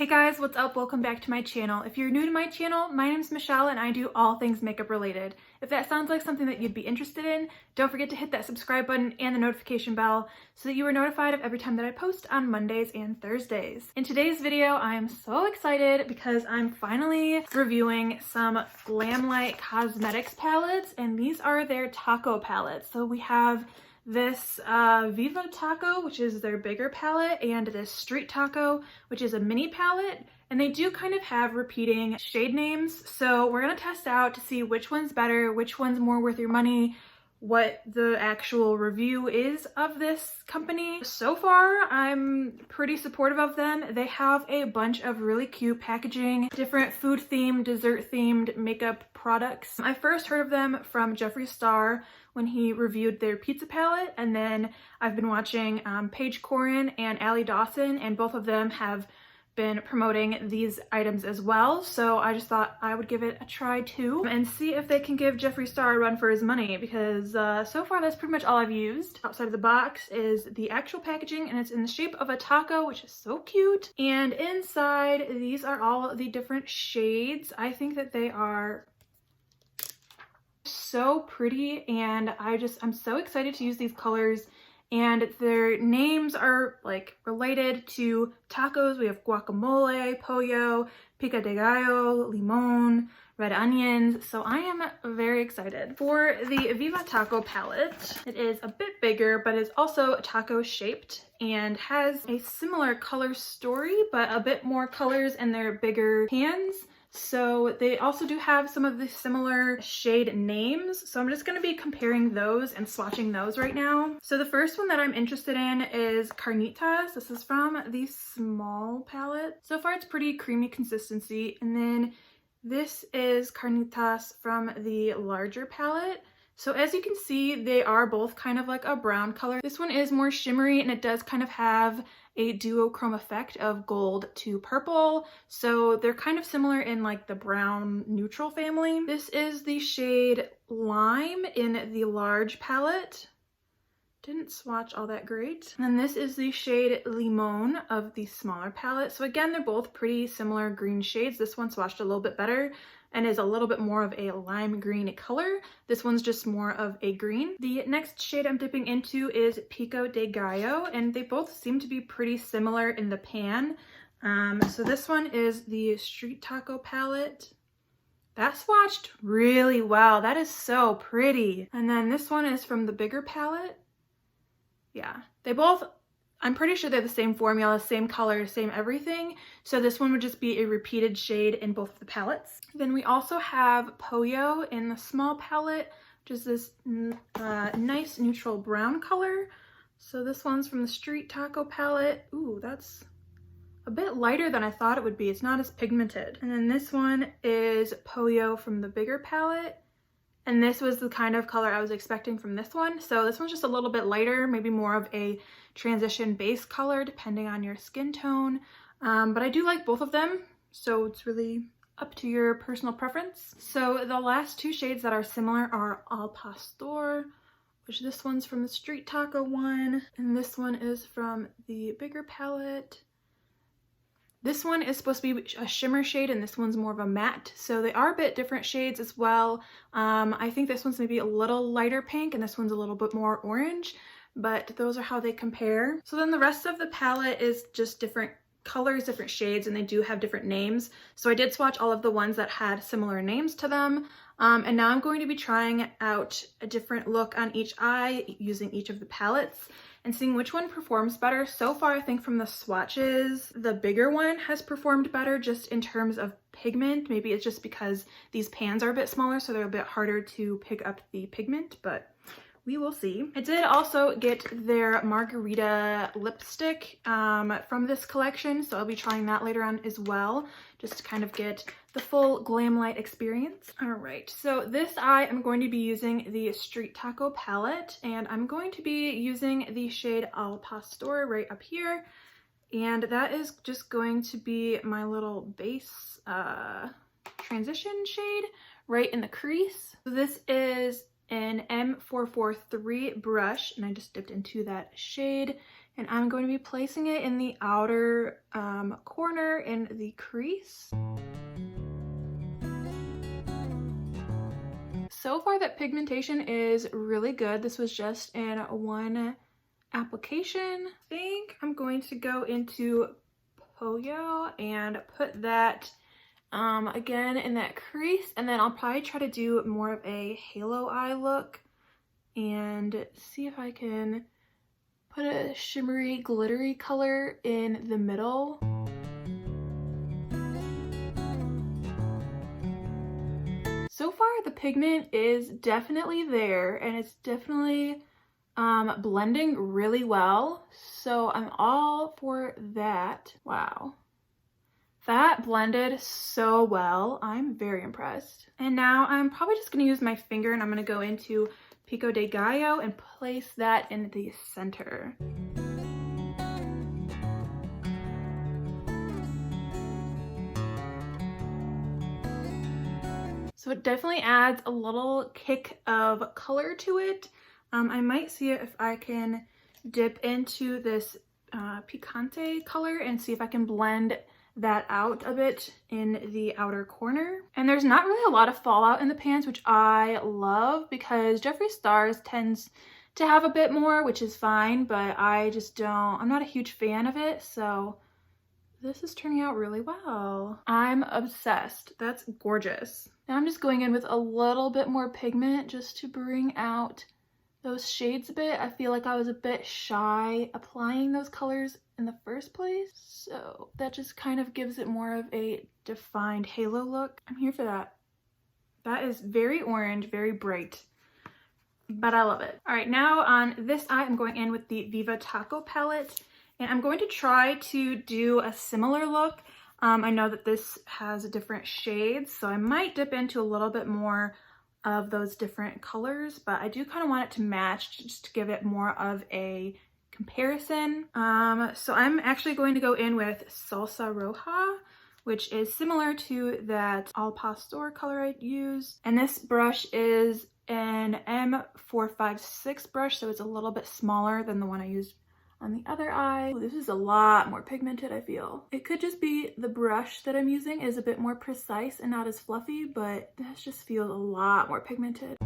guys, what's up? Welcome back to my channel. If you're new to my channel, my name's Michelle and I do all things makeup related. If that sounds like something that you'd be interested in, don't forget to hit that subscribe button and the notification bell so that you are notified of every time that I post on Mondays and Thursdays. In today's video, I am so excited because I'm finally reviewing some Glamlite Cosmetics palettes, and these are their taco palettes. So we have this Viva Taco, which is their bigger palette, and this Street Taco, which is a mini palette. And they do kind of have repeating shade names. So we're gonna test out to see which one's better, which one's more worth your money, what the actual review is of this company. So far, I'm pretty supportive of them. They have a bunch of really cute packaging, different food themed, dessert themed makeup products. I first heard of them from Jeffree Star when he reviewed their pizza palette, and then I've been watching Paige Corin and Allie Dawson, and both of them have been promoting these items as well. So I just thought I would give it a try too and see if they can give Jeffree Star a run for his money, because so far that's pretty much all I've used. Outside of the box is the actual packaging, and it's in the shape of a taco, which is so cute. And inside, these are all the different shades. I think that they are so pretty, and I'm so excited to use these colors. And their names are like related to tacos. We have guacamole, pollo, pico de gallo, limon, red onions. So I am very excited. For the Viva Taco palette, it is a bit bigger, but is also taco shaped and has a similar color story, but a bit more colors in their bigger pans. So they also do have some of the similar shade names. So I'm just going to be comparing those and swatching those right now. So the first one that I'm interested in is Carnitas. This is from the small palette. So far it's pretty creamy consistency. And then this is Carnitas from the larger palette. So as you can see, they are both kind of like a brown color. This one is more shimmery, and it does kind of have a duochrome effect of gold to purple. So they're kind of similar in like the brown neutral family. This is the shade Lime in the large palette. Didn't swatch all that great. And then this is the shade Limon of the smaller palette. So again, they're both pretty similar green shades. This one swatched a little bit better and is a little bit more of a lime green color. This one's just more of a green. The next shade I'm dipping into is Pico De Gallo, and they both seem to be pretty similar in the pan. So this one is the Street Taco palette. That swatched really well. That is so pretty. And then this one is from the bigger palette. Yeah, they both, I'm pretty sure they're the same formula, same color, same everything. So this one would just be a repeated shade in both of the palettes. Then we also have Poyo in the small palette, which is this nice neutral brown color. So this one's from the Street Taco palette. Ooh, that's a bit lighter than I thought it would be. It's not as pigmented. And then this one is Polio from the bigger palette. And this was the kind of color I was expecting from this one. So this one's just a little bit lighter, maybe more of a transition base color depending on your skin tone. But I do like both of them, so it's really up to your personal preference. So the last two shades that are similar are Al Pastor, which this one's from the Street Taco one, and this one is from the bigger palette. This one is supposed to be a shimmer shade, and this one's more of a matte. So they are a bit different shades as well. I think this one's maybe a little lighter pink, and this one's a little bit more orange, but those are how they compare. So then the rest of the palette is just different colors, different shades, and they do have different names. So I did swatch all of the ones that had similar names to them. And now I'm going to be trying out a different look on each eye using each of the palettes and seeing which one performs better. So far, I think from the swatches, the bigger one has performed better just in terms of pigment. Maybe it's just because these pans are a bit smaller, so they're a bit harder to pick up the pigment, but we will see. I did also get their Margarita lipstick from this collection, so I'll be trying that later on as well, just to kind of get the full Glamlite experience. All right, so this eye I'm going to be using the Street Taco palette, and I'm going to be using the shade Al Pastor right up here, and that is just going to be my little base transition shade right in the crease. So this is an M443 brush, and I just dipped into that shade, and I'm going to be placing it in the outer corner in the crease. So far that pigmentation is really good. This was just in one application. I think I'm going to go into Poyo and put that again in that crease, and then I'll probably try to do more of a halo eye look and see if I can put a shimmery glittery color in the middle. So far the pigment is definitely there, and it's definitely blending really well, so I'm all for that. Wow, that blended so well. I'm very impressed. And now I'm probably just going to use my finger, and I'm going to go into Pico De Gallo and place that in the center. So it definitely adds a little kick of color to it. I might see if I can dip into this Picante color and see if I can blend that out a bit in the outer corner. And there's not really a lot of fallout in the pans, which I love, because Jeffree Stars tends to have a bit more, which is fine, but I'm not a huge fan of it, so this is turning out really well. I'm obsessed. That's gorgeous. Now I'm just going in with a little bit more pigment just to bring out those shades a bit. I feel like I was a bit shy applying those colors in the first place, so that just kind of gives it more of a defined halo look. I'm here for that. That is very orange, very bright, but I love it. All right, now on this eye, I'm going in with the Viva Taco palette, and I'm going to try to do a similar look. I know that this has different shades, so I might dip into a little bit more of those different colors, but I do kind of want it to match just to give it more of a comparison. So I'm actually going to go in with Salsa Roja, which is similar to that Al Pastor color I used. And this brush is an M456 brush, so it's a little bit smaller than the one I used on the other eye. Ooh, this is a lot more pigmented, I feel. It could just be the brush that I'm using is a bit more precise and not as fluffy, but this just feels a lot more pigmented.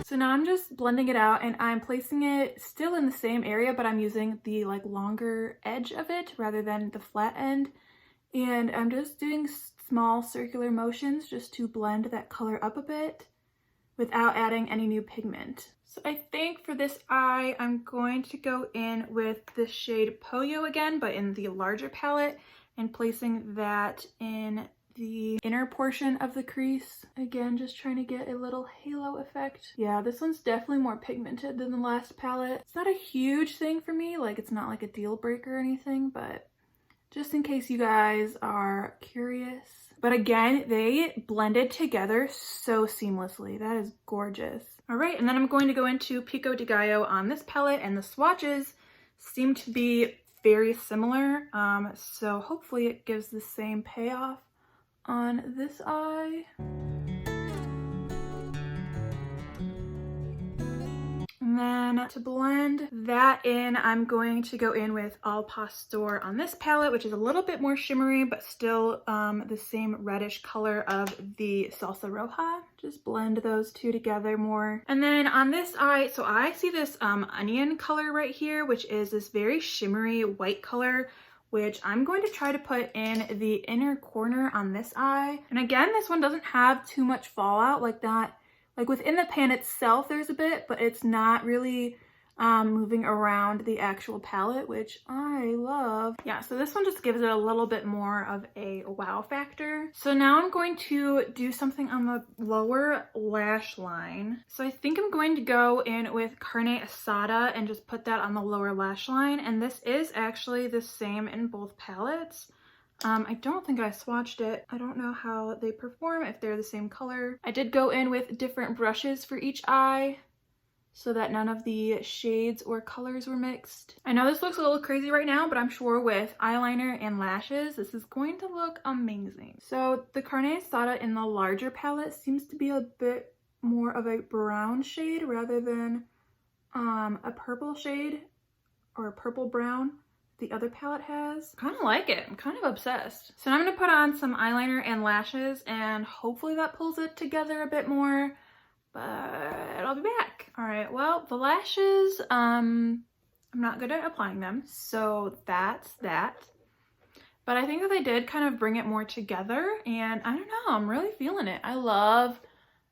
So now I'm just blending it out, and I'm placing it still in the same area, but I'm using the longer edge of it rather than the flat end. And I'm just doing small circular motions just to blend that color up a bit without adding any new pigment. So I think for this eye, I'm going to go in with the shade Polio again, but in the larger palette, and placing that in the inner portion of the crease. Again, just trying to get a little halo effect. Yeah, this one's definitely more pigmented than the last palette. It's not a huge thing for me, it's not like a deal breaker or anything, but just in case you guys are curious. But again, they blended together so seamlessly. That is gorgeous. All right, and then I'm going to go into Pico De Gallo on this palette, and the swatches seem to be very similar. So hopefully it gives the same payoff on this eye. And then to blend that in, I'm going to go in with Al Pastor on this palette, which is a little bit more shimmery, but still the same reddish color of the Salsa Roja. Just blend those two together more. And then on this eye, so I see this onion color right here, which is this very shimmery white color, which I'm going to try to put in the inner corner on this eye. And again, this one doesn't have too much fallout like that. Within the pan itself, there's a bit, but it's not really moving around the actual palette, which I love. Yeah, so this one just gives it a little bit more of a wow factor. So now I'm going to do something on the lower lash line. So I think I'm going to go in with Carne Asada and just put that on the lower lash line. And this is actually the same in both palettes. I don't think I swatched it. I don't know how they perform, if they're the same color. I did go in with different brushes for each eye, so that none of the shades or colors were mixed. I know this looks a little crazy right now, but I'm sure with eyeliner and lashes, this is going to look amazing. So the Carnitas in the larger palette seems to be a bit more of a brown shade rather than a purple shade or a purple brown the other palette has. Kind of like it. I'm kind of obsessed. So now I'm going to put on some eyeliner and lashes, and hopefully that pulls it together a bit more, but I'll be back. All right, well, the lashes, I'm not good at applying them, so that's that. But I think that they did kind of bring it more together, and I don't know, I'm really feeling it. I love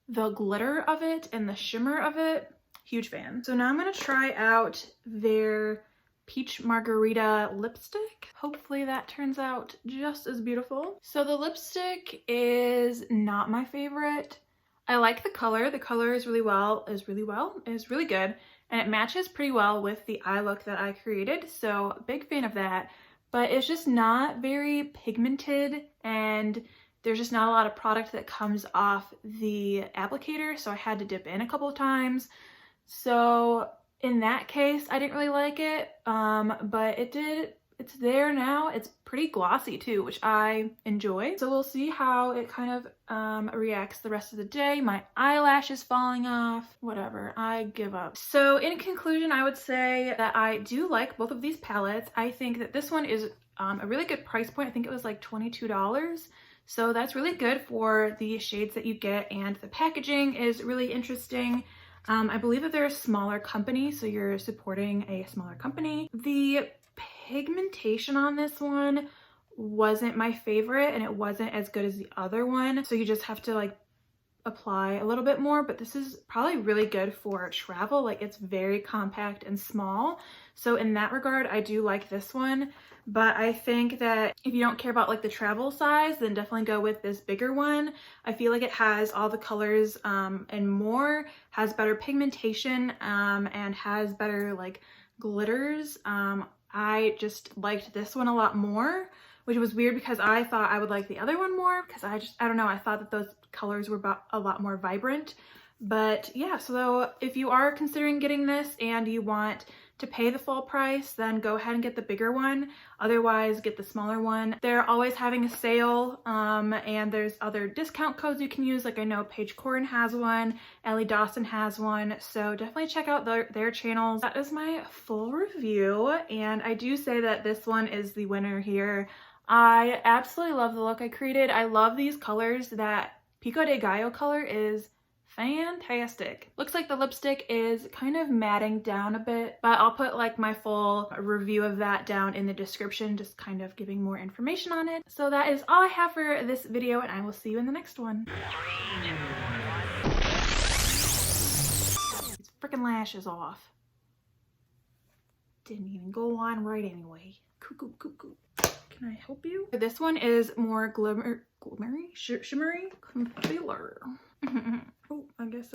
the glitter of it and the shimmer of it. Huge fan. So now I'm going to try out their Peach Margarita lipstick. Hopefully that turns out just as beautiful. So the lipstick is not my favorite. I like the color. The color is really good, and it matches pretty well with the eye look that I created. So big fan of that, but it's just not very pigmented, and there's just not a lot of product that comes off the applicator. So I had to dip in a couple of times. So in that case, I didn't really like it, but it's there now. It's pretty glossy too, which I enjoy. So we'll see how it kind of reacts the rest of the day. My eyelash is falling off, whatever, I give up. So in conclusion, I would say that I do like both of these palettes. I think that this one is a really good price point. I think it was like $22. So that's really good for the shades that you get, and the packaging is really interesting. I believe that they're a smaller company, so you're supporting a smaller company. The pigmentation on this one wasn't my favorite, and it wasn't as good as the other one. So you just have to like apply a little bit more, but this is probably really good for travel. Like, it's very compact and small. So in that regard, I do like this one. But I think that if you don't care about like the travel size, then definitely go with this bigger one. I feel like it has all the colors and more, has better pigmentation, and has better like glitters. I just liked this one a lot more, which was weird because I thought I would like the other one more, because I don't know, I thought that those colors were a lot more vibrant. But yeah, so if you are considering getting this and you want to pay the full price, then go ahead and get the bigger one. Otherwise, get the smaller one. They're always having a sale, and there's other discount codes you can use. Like, I know Paige Corin has one, Ellie Dawson has one, so definitely check out their channels. That is my full review, and I do say that this one is the winner here. I absolutely love the look I created. I love these colors. That Pico De Gallo color is fantastic. Looks like the lipstick is kind of matting down a bit, but I'll put like my full review of that down in the description, just kind of giving more information on it. So that is all I have for this video, and I will see you in the next one. These freaking lashes off. Didn't even go on right anyway. Cuckoo, cuckoo. Can I help you? This one is more shimmery concealer. Oh, I guess